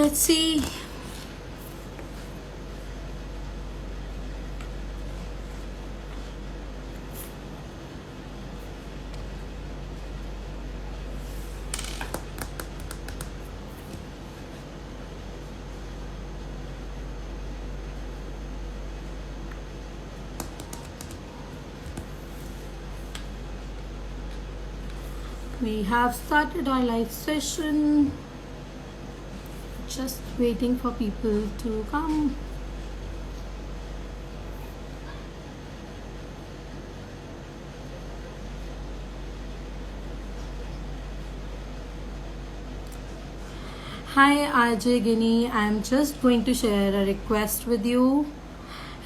Let's see. We have started our live session. Just waiting for people to come. Hi RJ Ginnie, I'm just going to share a request with you.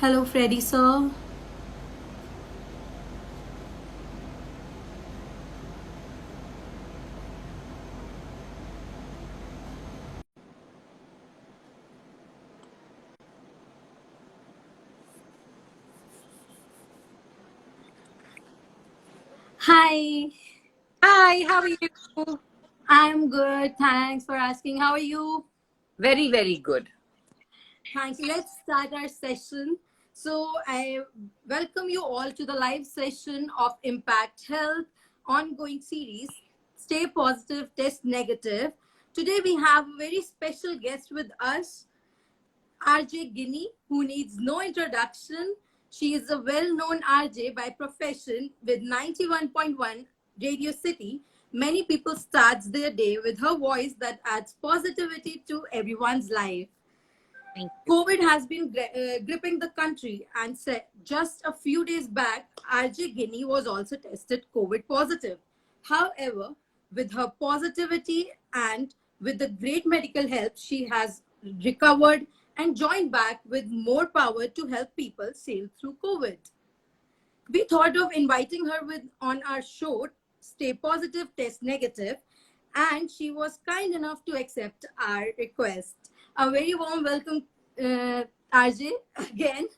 Hello Freddy sir. Hi. Hi, how are you? I'm good. Thanks for asking. How are you? Very, very good. Thanks. Let's start our session. So I welcome you all to the live session of Impact Health ongoing series, Stay Positive, Test Negative. Today we have a very special guest with us, RJ Ginnie, who needs no introduction. She is a well-known RJ by profession with 91.1 Radio City. Many people start their day with her voice that adds positivity to everyone's life. Thank you. COVID has been gripping the country, and just a few days back, RJ Guinea was also tested COVID positive. However, with her positivity and with the great medical help, she has recovered and joined back with more power to help people sail through COVID. We thought of inviting her with on our show, Stay Positive, Test Negative, and she was kind enough to accept our request. A very warm welcome, RJ, again.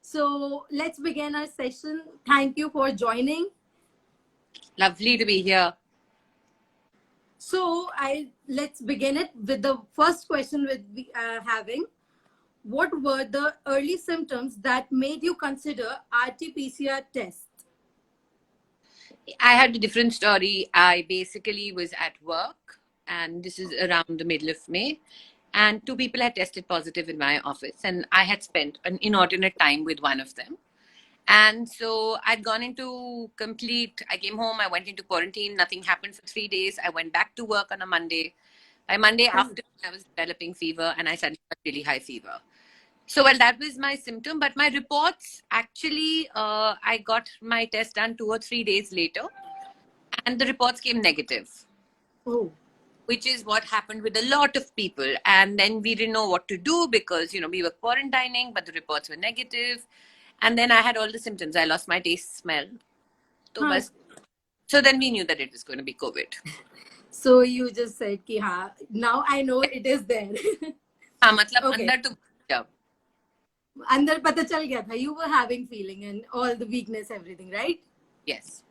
So let's begin our session. Thank you for joining. Lovely to be here. So let's begin it with the first question with having. What were the early symptoms that made you consider RT-PCR test? I had a different story. I basically was at work, and this is around the middle of May, and two people had tested positive in my office, and I had spent an inordinate time with one of them. And so I'd gone into I came home, I went into quarantine, nothing happened for 3 days. I went back to work on a Monday. By Monday afternoon, I was developing fever, and I suddenly got really high fever. So, well, that was my symptom, but my reports actually, I got my test done 2 or 3 days later, and the reports came negative. Oh. Which is what happened with a lot of people. And then we didn't know what to do because, we were quarantining, but the reports were negative. And then I had all the symptoms. I lost my taste, smell. So then we knew that it was going to be COVID. So you just said, ki, haan, now I know it is there. Okay. Andar pata chal gaya tha. You were having feeling and all the weakness, everything, right? Yes.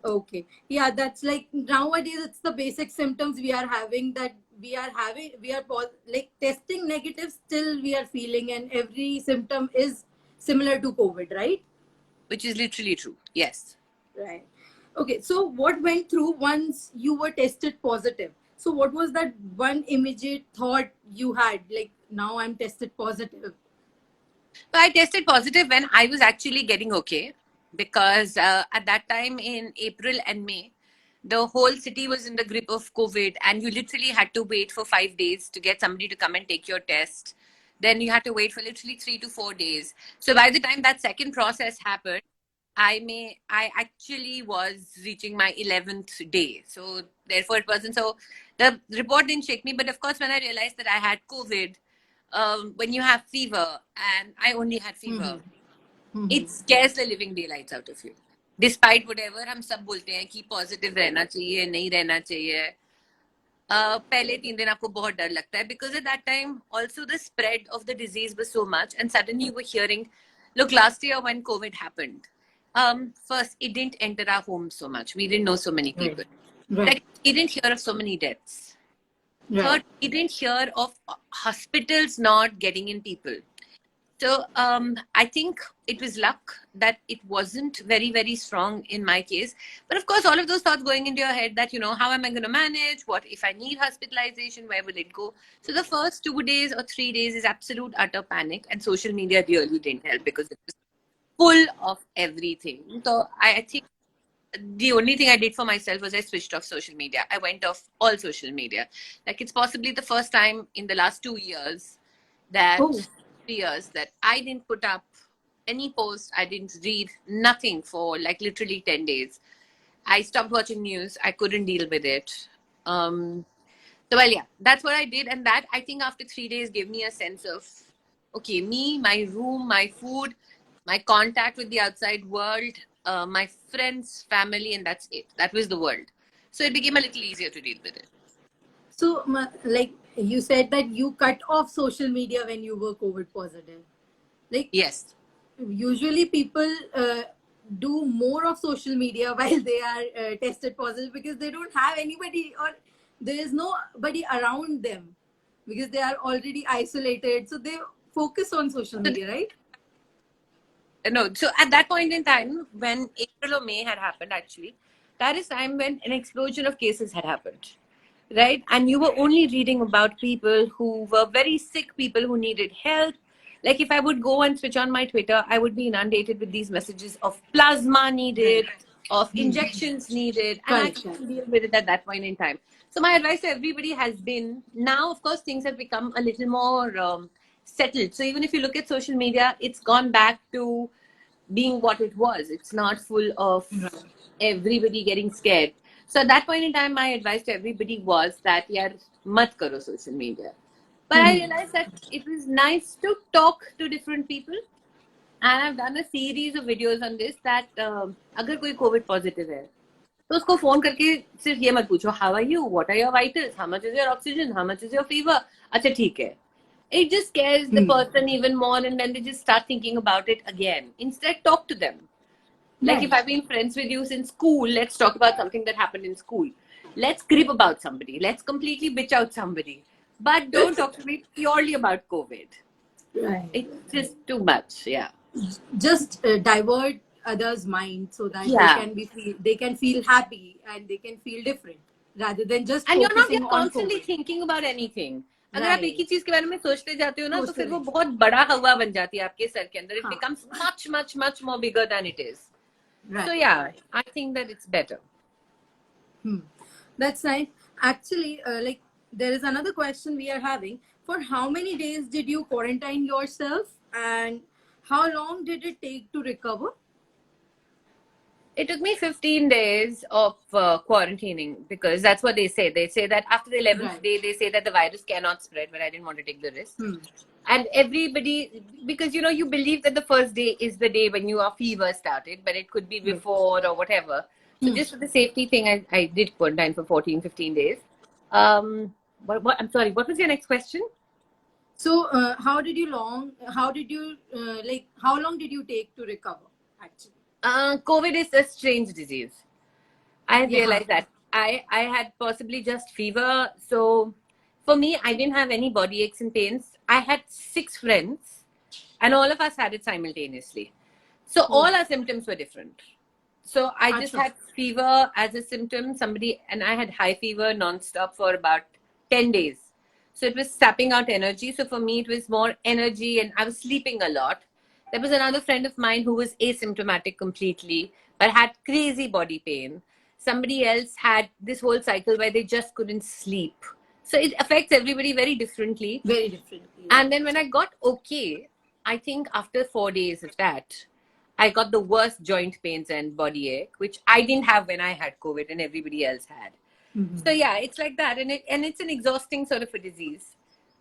Okay. Yeah, that's like nowadays it's the basic symptoms we are having that we are like testing negative, still we are feeling, and every symptom is similar to COVID, right? Which is literally true. Yes. Right. Okay. So what went through once you were tested positive? So what was that one immediate thought you had? Like, now I'm tested positive. So I tested positive when I was actually getting okay, because at that time in April and May, the whole city was in the grip of COVID, and you literally had to wait for 5 days to get somebody to come and take your test. Then you had to wait for literally 3 to 4 days. So by the time that second process happened, I actually was reaching my 11th day. So therefore it wasn't, so the report didn't shake me. But of course, when I realized that I had COVID, when you have fever, and I only had fever, it scares the living daylights out of you. Despite whatever हम सब बोलते हैं कि positive रहना चाहिए, नहीं रहना चाहिए, पहले 3 दिन आपको बहुत डर लगता है, because at that time also the spread of the disease was so much, and suddenly you were hearing, look, last year when COVID happened, first it didn't enter our homes so much. We didn't know so many people. Right. Like, we didn't hear of so many deaths. Right. Third, we didn't hear of hospitals not getting in people. So I think it was luck that it wasn't very, very strong in my case. But of course, all of those thoughts going into your head that, how am I going to manage? What if I need hospitalization? Where will it go? So the first 2 days or 3 days is absolute utter panic. And social media really didn't help because it was full of everything. So I think the only thing I did for myself was I switched off social media. I went off all social media. Like it's possibly the first time in the last 2 years that Oh, 3 years that I didn't put up any post. I didn't read nothing for like literally 10 days. I stopped watching news. I couldn't deal with it. So, well, yeah, that's what I did. And that I think after 3 days gave me a sense of, okay, me, my room, my food, my contact with the outside world, my friends, family, and that's it. That was the world. So it became a little easier to deal with it. so like you said that you cut off social media when you were COVID positive. Like Yes. usually people do more of social media while they are tested positive because they don't have anybody or there is nobody around them because they are already isolated. So they focus on social So media, right? no, so at that point in time, when April or May had happened, actually, that is time when an explosion of cases had happened, right? And you were only reading about people who were very sick, people who needed help. Like if I would go and switch on my Twitter, I would be inundated with these messages of plasma Right. needed, of injections needed, and I Correct. couldn't deal with it at that point in time. So my advice to everybody has been now, of course, things have become a little more settled. So even if you look at social media, it's gone back to being what it was. It's not full of everybody getting scared. So at that point in time, my advice to everybody was that, yaar, mat karo social media. But I realized that it was nice to talk to different people. And I've done a series of videos on this that अगर कोई COVID positive है तो उसको phone करके सिर्फ ये मत पूछो how are you, what are your vitals, how much is your oxygen, how much is your fever. अच्छा ठीक है. It just scares the person even more, and then they just start thinking about it again. Instead, talk to them. Like if Right. I've been friends with you since school, let's talk about something that happened in school. Let's crib about somebody. Let's completely bitch out somebody. But don't talk to me purely about COVID. Right. It's just too much. Yeah. Just divert others' mind so that Yeah. they can feel happy and they can feel different rather than just And you're not focusing there on constantly COVID. thinking about anything. अगर आप एक Right. ही चीज के बारे में सोचते जाते हो ना तो फिर वो Socially. बहुत बड़ा हवा बन जाती है आपके सर के अंदर. It Huh. becomes much, much, much more bigger than it is. So Right. yeah, I think that it's better. That's nice. Actually, like there is another question we are having. For how many days did you quarantine yourself, and how long did it take to recover? It took me 15 days of quarantining because that's what they say. They say that after the 11th Right. day, they say that the virus cannot spread, but I didn't want to take the risk. Hmm. And everybody, because you believe that the first day is the day when your fever started, but it could be before or whatever. So just for the safety thing, I did quarantine for 14, 15 days. I'm sorry, what was your next question? So, how did you how long did you take to recover? Actually, COVID is a strange disease. I yeah. realized that I had possibly just fever. So for me, I didn't have any body aches and pains. I had 6 friends, and all of us had it simultaneously. So all our symptoms were different. So I just Achha. had fever as a symptom. And I had high fever nonstop for about 10 days. So it was sapping out energy. So for me, it was more energy, and I was sleeping a lot. There was another friend of mine who was asymptomatic completely, but had crazy body pain. Somebody else had this whole cycle where they just couldn't sleep. So it affects everybody very differently. Very differently. And then when I got okay, I think after 4 days of that, I got the worst joint pains and body ache, which I didn't have when I had COVID and everybody else had. So yeah, it's like that, and it's an exhausting sort of a disease,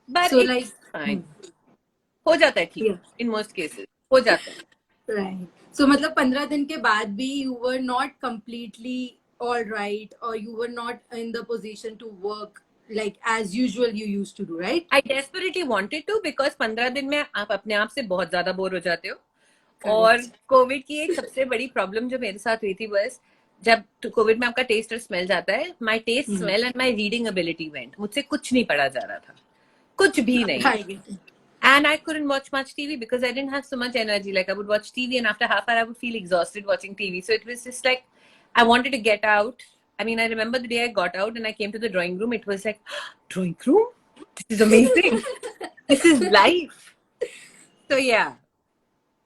but So, it's fine. हो जाता है ठीक. yeah. In most cases, हो जाता है. Right. So, मतलब 15 दिन के बाद भी you were not completely all right, or you were not in the position to work like as usual you used to do, right? I desperately wanted to because 15 दिन में आप अपने आप से बहुत ज्यादा बोर हो जाते हो. Correct. और कोविड की एक सबसे बड़ी प्रॉब्लम जो मेरे साथ हुई थी बस जब कोविड में आपका टेस्ट और स्मेल जाता है, my taste, smell and my reading ability went. मुझसे कुछ नहीं पढ़ा जा रहा था, कुछ भी नहीं. I get it. And I couldn't watch much TV because I didn't have so much energy. Like I would watch TV and after half hour I would feel exhausted watching TV. So it was just like I wanted to get out. I mean, I remember the day I got out and I came to the drawing room. It was like, drawing room? This is amazing. This is life. So yeah.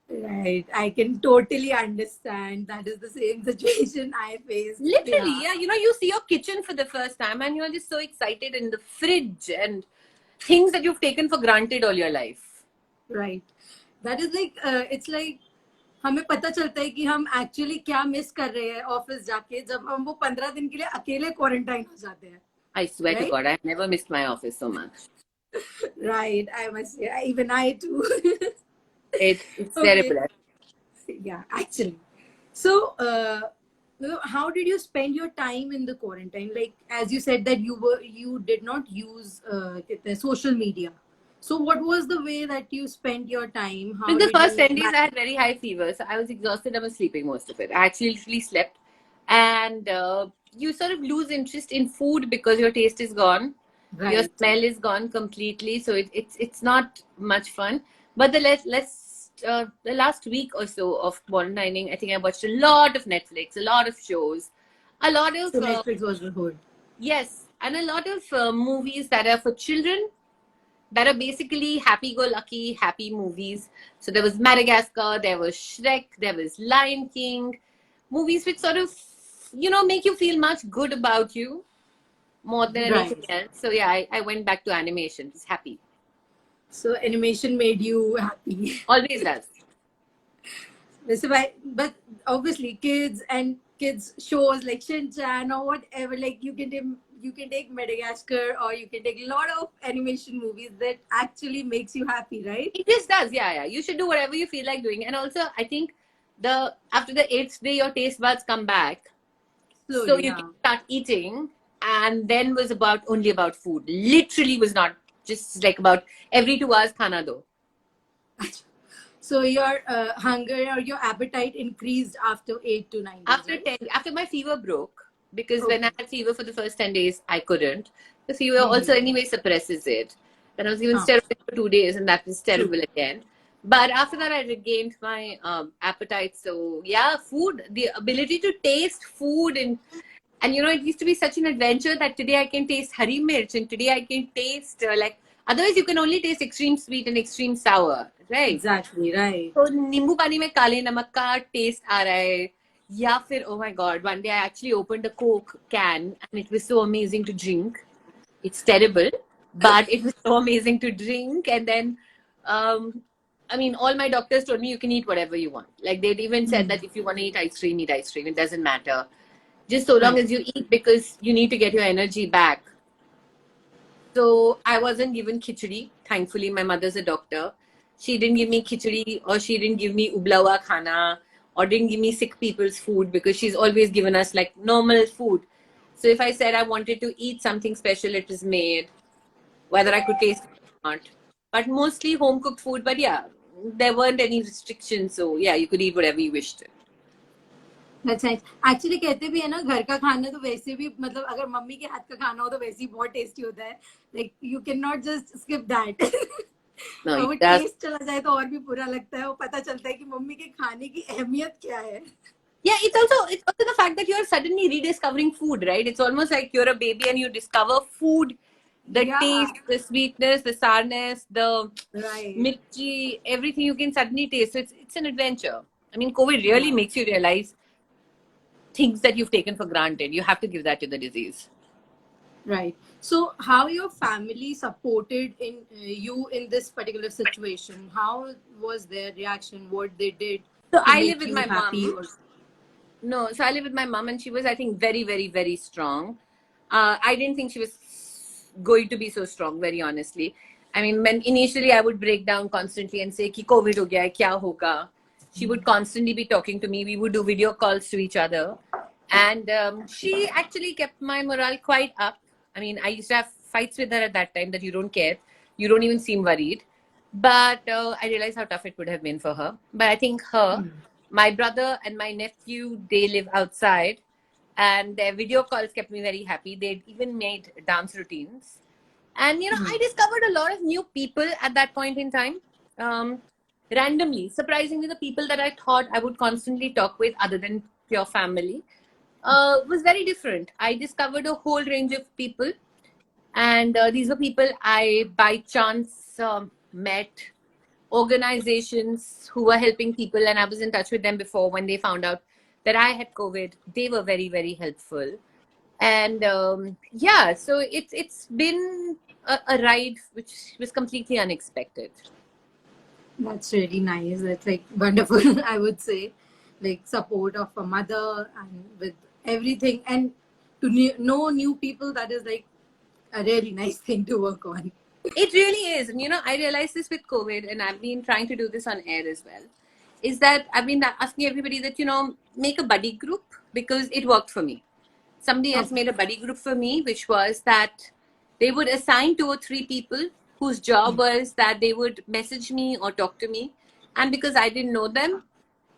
Right. I can totally understand. That is the same situation I faced. Literally, yeah. You know, you see your kitchen for the first time and you're just so excited, in the fridge and things that you've taken for granted all your life. Right. That is like, it's like, हमें पता चलता है कि हम actually क्या miss कर रहे हैं ऑफिस जाके, जब हम वो 15 दिन के लिए अकेले क्वारंटाइन हो जाते हैं. I swear to God, I've never missed my office so much. Right. I must say, even I too. It's Okay. terrible. Yeah, actually. So, how did you spend your time in the quarantine? Like, as you said that you did not use the social media. So, what was the way that you spent your time? How In the did first you 10 days, I had very high fever. So I was exhausted. I was sleeping most of it. I actually literally slept. And you sort of lose interest in food because your taste is gone. Right. Your smell is gone completely. So it's not much fun. But the last week or so of quarantining, I think I watched a lot of Netflix, a lot of shows, a lot of So Netflix was the hood. yes, and a lot of movies that are for children, that are basically happy-go-lucky, happy movies. So there was Madagascar, there was Shrek, there was Lion King, movies which sort of, make you feel much good about you more than anything else. So yeah, I went back to animation, just happy. So animation made you happy. Always does. But obviously kids shows like Shin-chan or whatever, like you can take Madagascar, or you can take a lot of animation movies that actually makes you happy, right? It just does, yeah. You should do whatever you feel like doing. And also, I think after the 8th day, your taste buds come back. Slowly, so you can start eating, and then was only about food. Literally was not just like about every 2 hours khana do. So your hunger or your appetite increased after 8 to 9 days, After right? 10, after my fever broke, because when I had fever for the first 10 days, I couldn't. The fever also anyway suppresses it. Then I was given steroids for 2 days, and that was terrible again. But after that, I regained my appetite. So yeah, food, the ability to taste food, and it used to be such an adventure that today I can taste hari mirch, and today I can taste otherwise you can only taste extreme sweet and extreme sour, right? Exactly, right. So नींबू पानी में काले नमक का taste आ रहा है, या फिर oh my god, one day I actually opened a Coke can and it was so amazing to drink. It's terrible, but it was so amazing to drink. And then all my doctors told me you can eat whatever you want. Like they'd even said that if you want to eat ice cream, eat ice cream. It doesn't matter. Just so long as you eat, because you need to get your energy back. So I wasn't given khichdi. Thankfully, my mother's a doctor. She didn't give me khichdi, or she didn't give me ublawa khana, or didn't give me sick people's food, because she's always given us like normal food. So if I said I wanted to eat something special, it was made, whether I could taste it or not. But mostly home cooked food. But yeah, there weren't any restrictions. So yeah, you could eat whatever you wished. That's nice. Actually कहते भी है ना, घर का खाना तो वैसे भी, मतलब अगर मम्मी के हाथ का खाना हो तो वैसे ही बहुत टेस्टी होता है. Like you cannot just skip that. No, वो टेस्ट चला जाए तो और भी बुरा लगता है. वो पता चलता है कि मम्मी के खाने की अहमियत क्या है. Yeah, it's also the fact that you're suddenly rediscovering food, right? It's almost like you're a baby and you discover food, the taste, the sweetness, the sourness, the mirchi, everything you can suddenly taste. So it's an adventure. I mean, COVID really makes you realize things that you've taken for granted. You have to give that to the disease. Right. So how your family supported you in this particular situation? How was their reaction? What they did? So I live with my mom. So I live with my mom, and she was, I think, very, very, very strong. I didn't think she was going to be so strong, very honestly. I mean, when initially I would break down constantly and say, ki COVID ho gaya hai, kya hoga? She would constantly be talking to me. We would do video calls to each other. And she actually kept my morale quite up. I mean, I used to have fights with her at that time that you don't care. You don't even seem worried. But I realized how tough it would have been for her. But I think my brother and my nephew, they live outside. and their video calls kept me very happy. They'd even made dance routines. And, I discovered a lot of new people at that point in time. Randomly, surprisingly, the people that I thought I would constantly talk with, other than pure family, was very different. I discovered a whole range of people, and these were people I, by chance, met, organizations who were helping people, and I was in touch with them before. When they found out that I had COVID, they were very, very helpful. And yeah, so it's been a ride which was completely unexpected. That's really nice. That's like wonderful, I would say. Like support of a mother and with everything, and to know new people, that is like a really nice thing to work on. It really is. And I realized this with COVID, and I've been trying to do this on air as well, is that I've been asking everybody that, make a buddy group, because it worked for me. Somebody else made a buddy group for me, which was that they would assign 2 or 3 people whose job was that they would message me or talk to me. And because I didn't know them,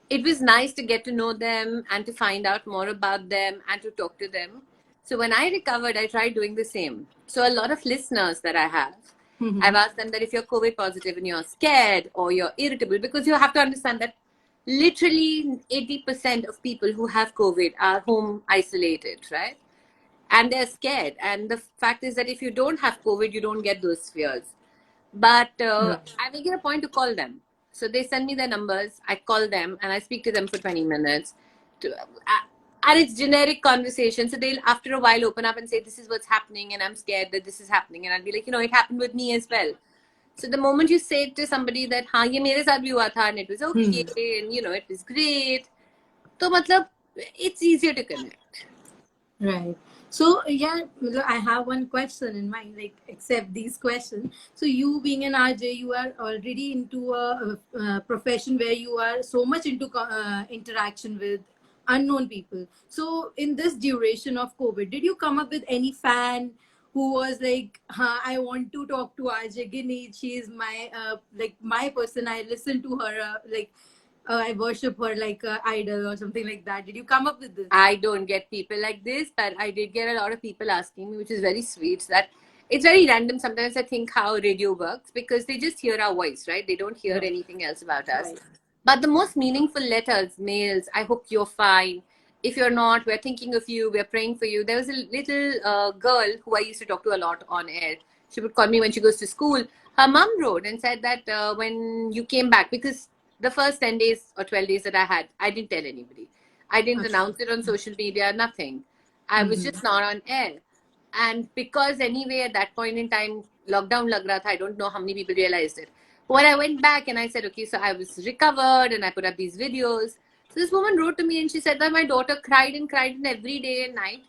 it was nice to get to know them and to find out more about them and to talk to them. So when I recovered, I tried doing the same. So a lot of listeners that I have, I've asked them that if you're COVID positive and you're scared or you're irritable, because you have to understand that literally 80% of people who have COVID are home isolated, right? And they're scared. And the fact is that if you don't have COVID, you don't get those fears. But I make it a point to call them. So they send me their numbers, I call them, and I speak to them for 20 minutes. And it's generic conversation. So they'll, after a while, open up and say, this is what's happening, and I'm scared that this is happening. And I'll be like, it happened with me as well. So the moment you say to somebody that, हाँ ये मेरे साथ भी हुआ था, and it was okay, and it was great, तो मतलब it's easier to connect. Right. So yeah, I have one question in mind, like accept these questions. So you being an RJ, you are already into a profession where you are so much into interaction with unknown people. So in this duration of COVID, did you come up with any fan who was like, I want to talk to RJ Ginnie. She is my like my person. I listen to her I worship her like an idol or something like that. Did you come up with this? I don't get people like this, but I did get a lot of people asking me, which is very sweet. That it's very random. Sometimes I think how radio works, because they just hear our voice, right? They don't hear anything else about us. Right. But the most meaningful letters, mails, I hope you're fine. If you're not, we're thinking of you. We're praying for you. There was a little girl who I used to talk to a lot on air. She would call me when she goes to school. Her mom wrote and said that when you came back, because the first 10 days or 12 days that I had, I didn't tell anybody. I didn't announce it on social media, nothing. I was just not on air. And because anyway, at that point in time, lockdown lag raha tha, I don't know how many people realized it. When I went back and I said, okay, so I was recovered and I put up these videos. So this woman wrote to me and she said that my daughter cried and every day and night.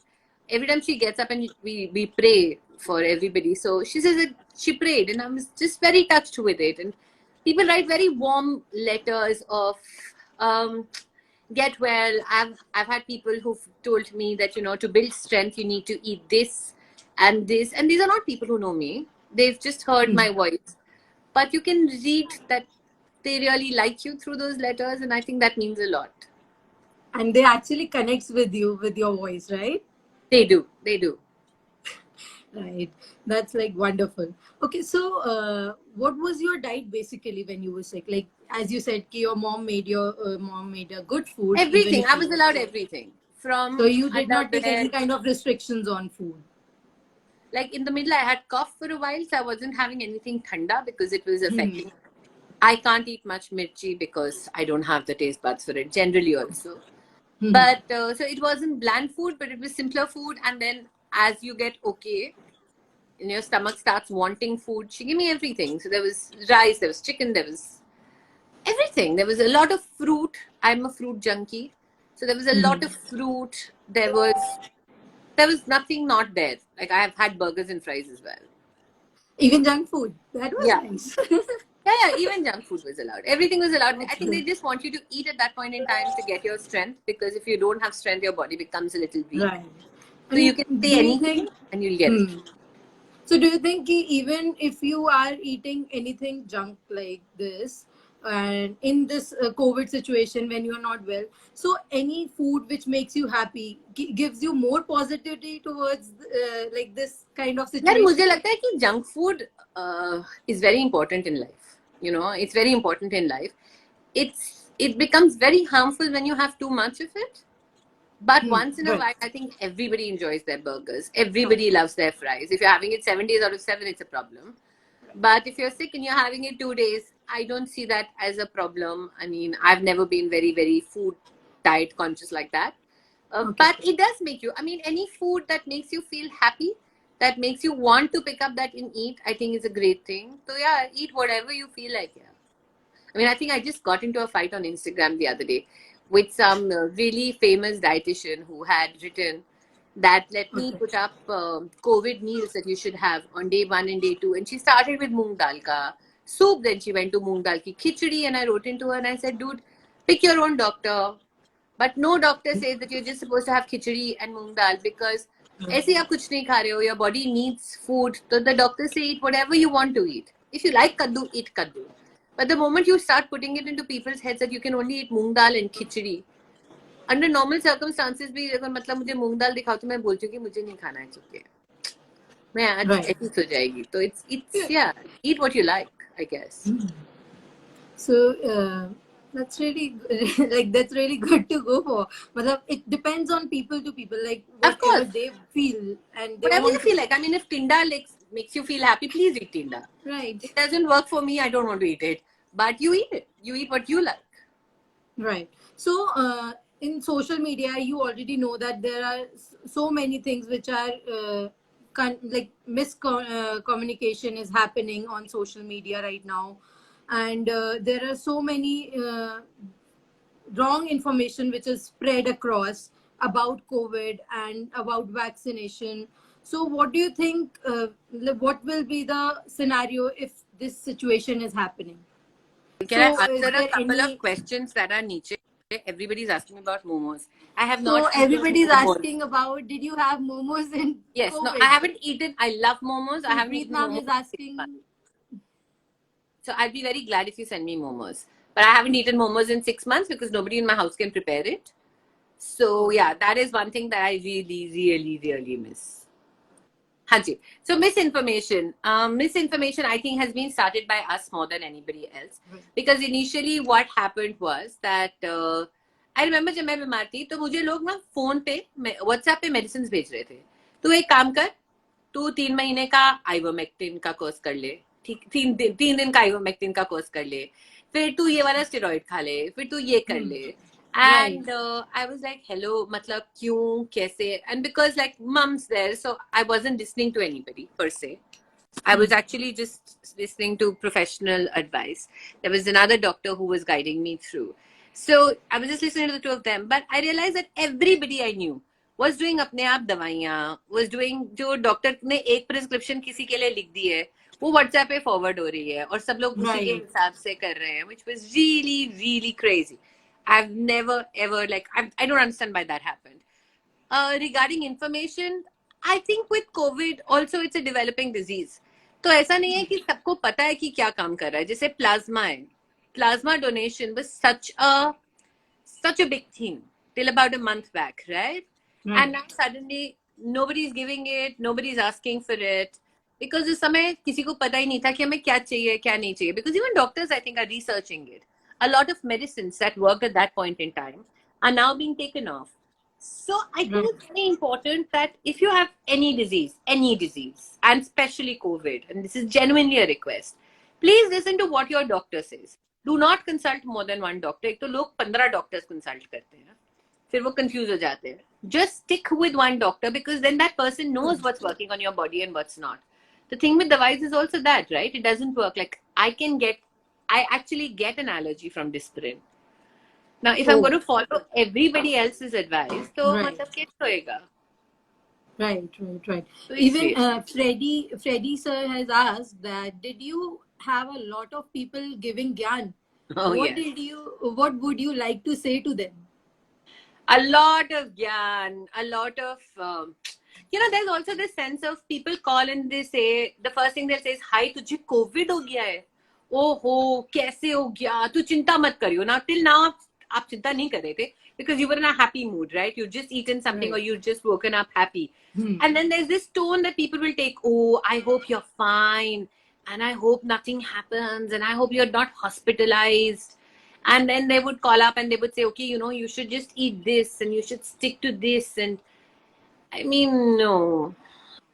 Every time she gets up and we pray for everybody. So she says that she prayed, and I was just very touched with it. And people write very warm letters of get well. I've had people who've told me that to build strength you need to eat this and this, and these are not people who know me. They've just heard my voice, but you can read that they really like you through those letters, and I think that means a lot. And they actually connects with you with your voice, right? They do. Right. That's like wonderful. Okay, so what was your diet basically when you were sick? Like as you said, your mom made a good food. Everything. I was allowed everything. From so you did not take any kind of restrictions on food. Like in the middle, I had cough for a while, so I wasn't having anything thanda because it was affecting. I can't eat much mirchi because I don't have the taste buds for it generally also. But so it wasn't bland food, but it was simpler food. And then as you get okay, and your stomach starts wanting food, she gave me everything. So there was rice, there was chicken, there was everything. There was a lot of fruit. I'm a fruit junkie. So there was a lot of fruit. There was nothing not there. Like I have had burgers and fries as well. Even junk food. That was nice. Yeah, even junk food was allowed. Everything was allowed. I think they just want you to eat at that point in time to get your strength, because if you don't have strength, your body becomes a little weak. Right. So you can say anything and you'll get it. So do you think even if you are eating anything junk like this, and in this COVID situation when you are not well. So any food which makes you happy gives you more positivity towards like this kind of यार situation. मुझे लगता है कि junk food is very important in life. You know, it's very important in life. It becomes very harmful when you have too much of it. But once in a Right. while, I think everybody enjoys their burgers. Everybody loves their fries. If you're having it 7 days out of 7, it's a problem. But if you're sick and you're having it 2 days, I don't see that as a problem. I mean, I've never been very, very food diet conscious like that. Okay. But it does make you, I mean, any food that makes you feel happy, that makes you want to pick up that and eat, I think is a great thing. So, yeah, eat whatever you feel like. Yeah. I mean, I think I just got into a fight on Instagram the other day with some really famous dietitian who had written that let me Okay. put up COVID meals that you should have on day 1 and day 2. And she started with moong dal ka soup, then she went to moong dal ki khichdi, and I wrote into her and I said, dude, pick your own doctor. But no doctor says that you're just supposed to have khichdi and moong dal because ऐसे आप कुछ नहीं खा रहे हो, your body needs food. So the doctors say eat whatever you want to eat. If you like kaddu, eat kaddu. But the moment you start putting it into people's heads that you can only eat moong dal and khichdi, under normal circumstances भी अगर मतलब मुझे मूंग दाल दिखाओ तो मैं बोलती हूँ कि मुझे नहीं खाना है चुके मैं आज Right. ऐसी सो जाएगी तो it's yeah, eat what you like, I guess. So that's really like that's really good to go for. But it depends on people to people, like Of whatever course, they feel and they whatever you want to. feel like. I mean, if tinda makes you feel happy, please eat tinda. Right. It doesn't work for me, I don't want to eat it, but you eat it, you eat what you like. Right. So in social media, you already know that there are so many things which are like miscommunication is happening on social media right now, and there are so many wrong information which is spread across about COVID and about vaccination. So, what do you think? What will be the scenario if this situation is happening? Can I So, is answer a there couple of any? questions that are niche? Everybody's asking me about momos. I have So, not eaten everybody's momos. asking about, did you have momos in Yes, no, I COVID? haven't eaten. I love momos. I So, haven't Preet eaten ma'am momos is in 6 months. asking. So I'd be very glad if you send me momos. But I haven't eaten momos in 6 months because nobody in my house can prepare it. So Okay. yeah, that is one thing that I really, really, really miss. Haji. So misinformation I think has been started by us more than anybody else. Because initially what happened was that I remember जब मैं बीमार थी तो मुझे लोग ना phone पे WhatsApp पे मेडिसिन भेज रहे थे. तू एक काम कर, तू 3 महीने का आइवोमेक्टिन का कोर्स कर ले, ठीक 3 दिन का आइवोमेक्टिन का कोर्स कर ले, फिर तू ये वाला स्टेरॉइड खा ले, फिर तू ये कर ले. Right. And I was like, hello, matlab kyun, kaise? And because like mom's there, so I wasn't listening to anybody per se. I was actually just listening to professional advice. There was another doctor who was guiding me through. So I was just listening to the two of them. But I realized that everybody I knew was doing अपने आप दवाइयाँ, was doing जो doctor ने एक prescription किसी के लिए लिख दी है, वो व्हाट्सएप पे फॉरवर्ड हो रही है और सब लोग उसी के Right. हिसाब से कर रहे हैं, which was really, really crazy. I've never ever like I don't understand why that happened. Regarding information, I think with COVID also it's a developing disease. तो ऐसा नहीं है कि सबको पता है कि क्या काम कर रहा है. जैसे प्लाज्मा है, plasma donation was such a big thing till about a month back, right? Right. And now suddenly nobody's giving it, nobody's asking for it. Because उस समय किसी को पता ही नहीं था कि हमें क्या चाहिए क्या नहीं चाहिए. Because even doctors I think are researching it. A lot of medicines that worked at that point in time are now being taken off. So I think it's very important that if you have any disease, and especially COVID, and this is genuinely a request, please listen to what your doctor says. Do not consult more than one doctor. एक तो लोग 15 doctors consult करते हैं, फिर वो confuse हो जाते हैं. Just stick with one doctor because then that person knows what's working on your body and what's not. The thing with device is also that, right? It doesn't work. Like I actually get an allergy from Disprin. Now, if I'm going to follow everybody else's advice, तो Right. मतलब कैसे होएगा? Right. So Even Freddie sir has asked that did you have a lot of people giving gyan? Oh, What yes. what would you like to say to them? A lot of gyan, a lot of there's also this sense of people call and they say the first thing they'll say is, hi, तुझे COVID हो गया है. ओहो कैसे हो गया, तू चिंता मत करियो ना. Till now आप चिंता नहीं कर रहे थे because you were in a happy mood, right? You just eaten something or Right. you just woken up happy. And then there's this tone that people will take. Oh, I hope you're fine, and I hope nothing happens, and I hope you're not hospitalized. And then they would call up and they would say, okay, you should just eat this and you should stick to this. And I mean, no.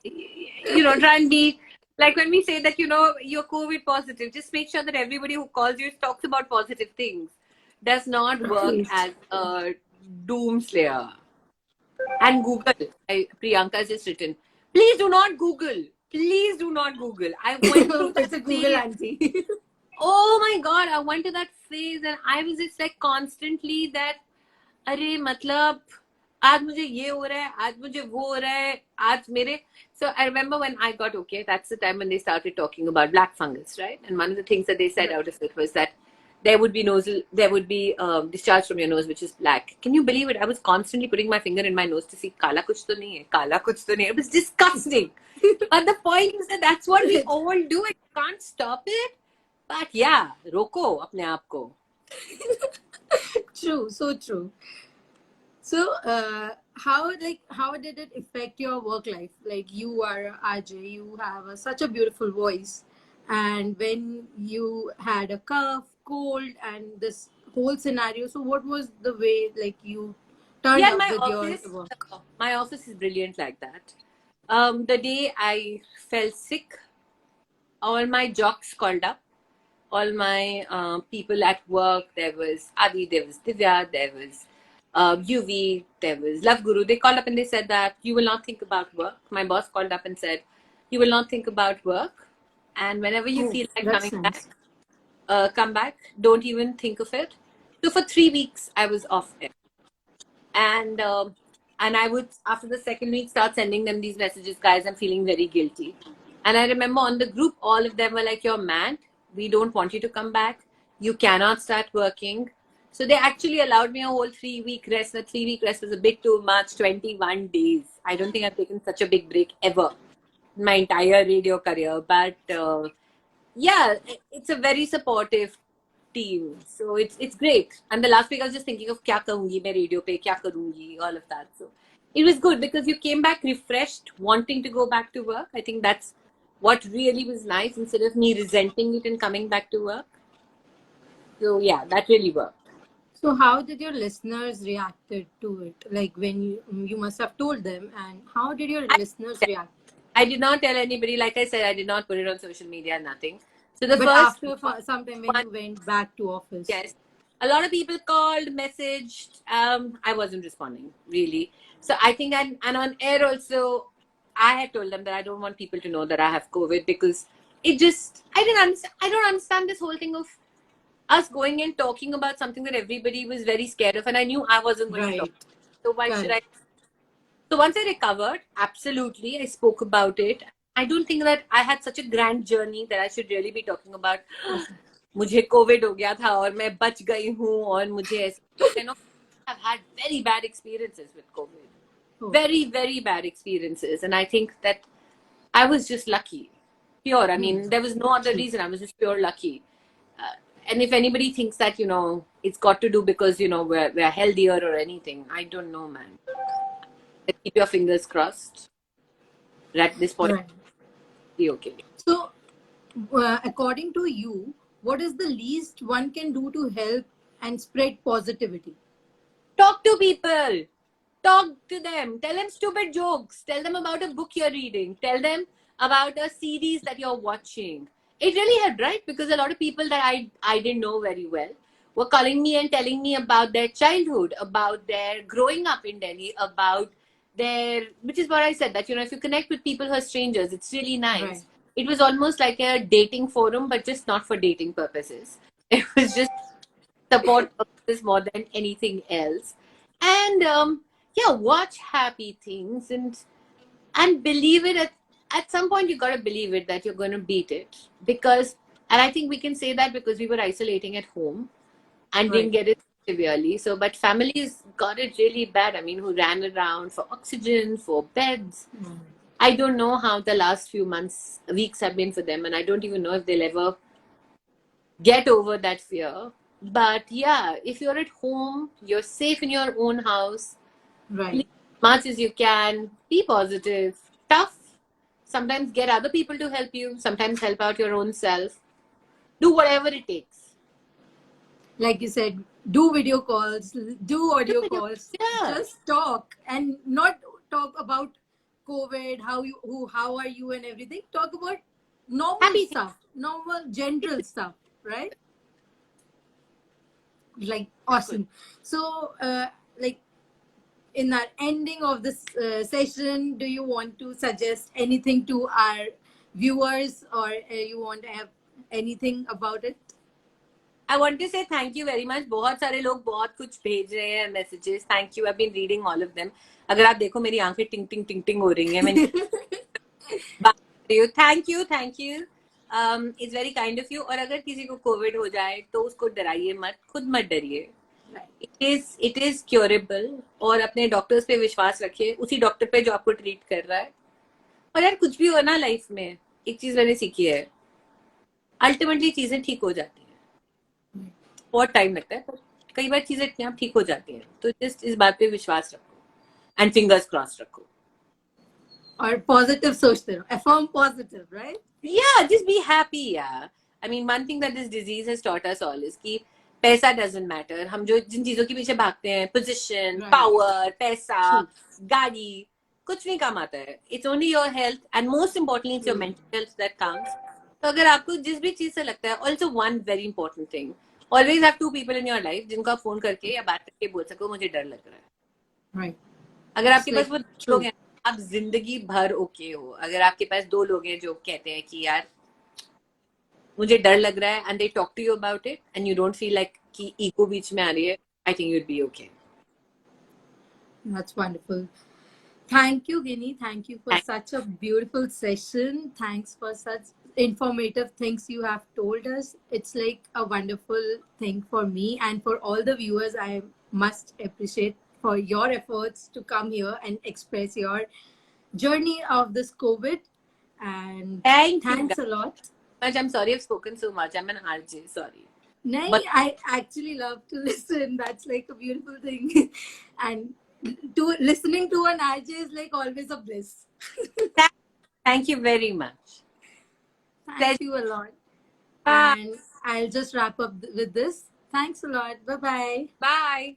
Try and be like when we say that, you're COVID positive, just make sure that everybody who calls you talks about positive things. Does not work Right. as a doomslayer. And Google, Priyanka has just written, please do not Google. Please do not Google. I went through that It's a Google phase. auntie. Oh my God, I went to that phase and I was just like constantly that, अरे मतलब आज मुझे ये हो रहा है, आज मुझे वो हो रहा है, आज मेरे. So I remember when I got okay, that's the time when they started talking about black fungus, right? And one of the things that they said out of it was that there would be discharge from your nose which is black. Can you believe it? I was constantly putting my finger in my nose to see kala kuch to nahi hai, kala kuch to nahi hai. It was disgusting. But the point is that that's what we all do. I can't stop it. But yeah, roko apne aap ko. True, so true. So, how did it affect your work life? Like, you are a RJ, you have such a beautiful voice, and when you had a cough, cold, and this whole scenario, so what was the way like you turned Yeah, up with your work? my office is brilliant like that. The day I fell sick, all my jocks called up, all my people at work. There was Adi, there was Divya, there was UV, there was Love Guru. They called up and they said that you will not think about work. My boss called up and said, you will not think about work. And whenever you Oh, feel like that's coming back, nice. come back. Don't even think of it. So for 3 weeks, I was off it. And I would, after the second week, start sending them these messages, guys, I'm feeling very guilty. And I remember on the group, all of them were like, you're mad, we don't want you to come back, you cannot start working. So they actually allowed me a whole 3 week rest. The 3 week rest was a bit too much. 21 days, I don't think I've taken such a big break ever in my entire radio career. But yeah, it's a very supportive team. So it's great. And the last week I was just thinking of kya karungi main radio pe, kya karungi, all of that. So it was good because you came back refreshed, wanting to go back to work. I think that's what really was nice instead of me resenting it and coming back to work. So yeah, that really worked. So, how did your listeners reacted to it? Like when you must have told them, and how did your I, listeners react? I did not tell anybody. Like I said, I did not put it on social media, nothing. So the But first after some time when one, you went back to office. yes, a lot of people called, messaged. I wasn't responding really. So I think, and on air also, I had told them that I don't want people to know that I have COVID because it just I didn't understand. I don't understand this whole thing of us going and talking about something that everybody was very scared of, and I knew I wasn't going to talk. Right. So why should Correct. I? So once I recovered, absolutely, I spoke about it. I don't think that I had such a grand journey that I should really be talking about. मुझे Covid हो गया था और मैं बच गई हूँ और मुझे ऐसे I've had very bad experiences with COVID. Oh. Very, very bad experiences. And I think that I was just lucky. Pure. I mean, there was no other reason. I was just pure lucky. And if anybody thinks that, it's got to do because, we're healthier or anything, I don't know, man. Keep your fingers crossed. At this point, Right. be okay. So, according to you, what is the least one can do to help and spread positivity? Talk to people. Talk to them. Tell them stupid jokes. Tell them about a book you're reading. Tell them about a series that you're watching. It really helped, right? Because a lot of people that I didn't know very well were calling me and telling me about their childhood, about their growing up in Delhi, about which is what I said, that, if you connect with people who are strangers, it's really nice. Right. It was almost like a dating forum, but just not for dating purposes. It was just support purposes more than anything else. And yeah, watch happy things and believe it. At some point, you gotta believe it that you're gonna beat it, and I think we can say that because we were isolating at home and didn't get it severely. So, but families got it really bad. I mean, who ran around for oxygen, for beds. I don't know how the last few weeks have been for them, and I don't even know if they'll ever get over that fear. But yeah, if you're at home, you're safe in your own house, Right. sleep as much as you can, be positive, tough. Sometimes get other people to help you, sometimes help out your own self. Do whatever it takes. Like you said, do video calls, do Do audio video. calls, Yeah. just talk and not talk about COVID, how are you and everything. Talk about normal Happy thing. stuff, normal general stuff, right? Like Good. awesome. So, like in our ending of this session, do you want to suggest anything to our viewers, or you want to have anything about it? I want to say thank you very much. बहुत सारे लोग बहुत कुछ भेज रहे हैं messages. Thank you. I've been reading all of them. अगर आप देखो मेरी आंखें टिंग टिंग टिंग टिंग हो रही हैं. मैं बात कर रही हूँ. Thank you. It's very kind of you. और अगर किसी को कोविड हो जाए तो उसको डराइए मत, खुद मत डरिए. It is curable. और अपने डॉक्टर्स पे विश्वास रखिए, उसी डॉक्टर पे जो आपको ट्रीट कर रहा है. और यार कुछ भी हो ना लाइफ में, एक चीज मैंने सीखी है, अल्टीमेटली चीजें ठीक हो जाती हैं. बहुत टाइम लगता है पर कई बार चीजें अपने आप ठीक हो जाती हैं. तो जस्ट इस बात पे विश्वास रखो एंड फिंगर्स क्रॉस रखो. और पॉजिटिव सोचते रहो, affirm positive, right? Yeah, just be happy. Yeah, I mean, one thing that this disease has taught us all is कि पैसा doesn't matter. हम जो जिन चीजों के पीछे भागते हैं, पोजीशन, Right. पावर, पैसा, True. गाड़ी, कुछ नहीं काम आता है. It's only your health and most importantly it's your True. mental health that counts. तो अगर आपको जिस भी चीज से लगता है, also one very important thing, always have two people in your life जिनको आप फोन करके या बात करके बोल सको मुझे डर लग रहा है. Right. अगर It's आपके पास like वो true. लोग हैं, आप जिंदगी भर ओके हो. अगर आपके पास दो लोग हैं जो कहते हैं कि यार मुझे डर लग रहा है, and they talk to you about it and you don't feel like कि ईगो बीच में आ रही है, I think you'd be okay. That's wonderful. Thank you, Ginny. Thank you for such a beautiful session. Thanks for such informative things you have told us. It's like a wonderful thing for me and for all the viewers. I must appreciate for your efforts to come here and express your journey of this COVID. And thank you thanks a lot. Much. I am sorry I have spoken so much. I am an RJ. Sorry. Nay, But I actually love to listen. That's like a beautiful thing. And to listening to an RJ is like always a bliss. thank you very much. Thank you a lot. Bye. And I'll just wrap up with this. Thanks a lot. Bye bye. Bye.